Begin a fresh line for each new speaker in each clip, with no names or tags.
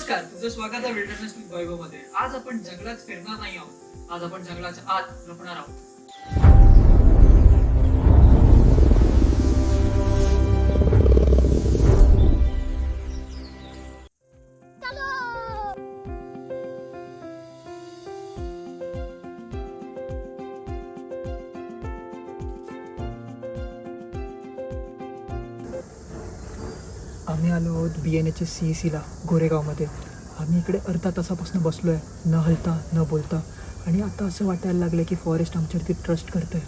नमस्कार, तुझं स्वागत आहे विल्डरनेस विथ वैभव मध्ये. आज आपण जंगलात फिरणार नाही आहोत, आज आपण जंगलाच्या आत लपणार आहोत.
आम्ही आलो आहोत BNHS-CEC गोरेगावमध्ये. आम्ही इकडे अर्धा तासापासून बसलो आहे, न हलता न बोलता. आणि आता असं वाटायला लागलं की फॉरेस्ट आमच्यावरती ट्रस्ट करतं आहे.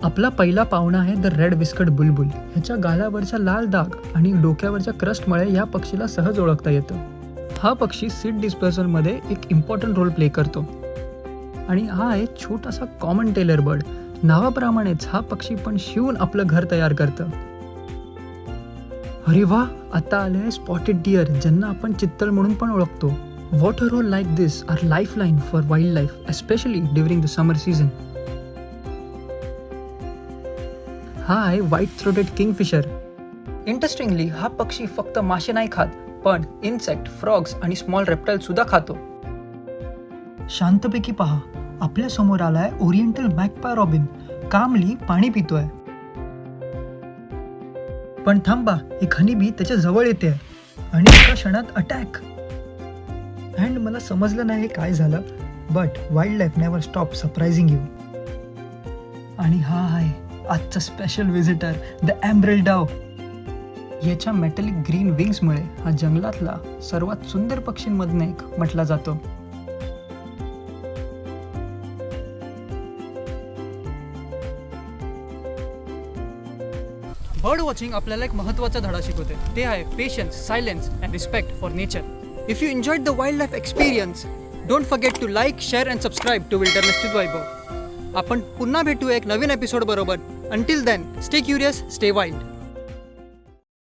आपला पहिला पाहुणा आहे द रेड विस्कड बुलबुल. ह्याच्या गालावरचा लाल डाग आणि डोक्यावरच्या क्रस्टमुळे या पक्षीला सहज ओळखता येतं. हा पक्षी सीड डिस्पर्सलमध्ये एक इम्पॉर्टंट रोल प्ले करतो. आणि हा आहे छोटासा कॉमन टेलर बर्ड. नावाप्रमाणेच हा पक्षी पण शिवून आपलं घर तयार करतं. अरे वा, आता आले स्पॉटेड डिअर, ज्यांना आपण चित्तल म्हणून पण ओळखतो. Water hole like this are lifeline for wildlife, especially during the summer season. हा आहे व्हाईट थ्रोटेड किंगफिशर. इंटरेस्टिंगली हा पक्षी फक्त मासे नाही खात, पण इन्सेक्ट, फ्रॉग्स आणि स्मॉल रेप्टाइल सुद्धा खातो. शांतपैकी पहा, आपल्या समोर आलाय ओरिएंटल मॅकपाय रॉबिन. कामली पाणी पितोय. पण थांबा, एक हनीबी त्याच्या जवळ येते आणि एका क्षणात अटॅक. अँड मला समजलं नाही काय झालं, but wild life never stop surprising you. आणि हा आहे आजचा स्पेशल व्हिजिटर, द एम्ब्रेल डाव. याच्या मेटलिक ग्रीन विंग्समुळे हा जंगलातला सर्वात सुंदर पक्षींमधून एक म्हटला जातो. बर्ड वॉचिंग आपल्याला एक महत्त्वाचा धडा शिकवते. ते आहे patience, silence and respect for nature. If you enjoyed the wild life experience, don't forget to like, share and subscribe to wilderness with Vaibhav. आपण पुन्हा भेटूया एक नवीन एपिसोड बरोबर. Until then, stay curious, stay wild.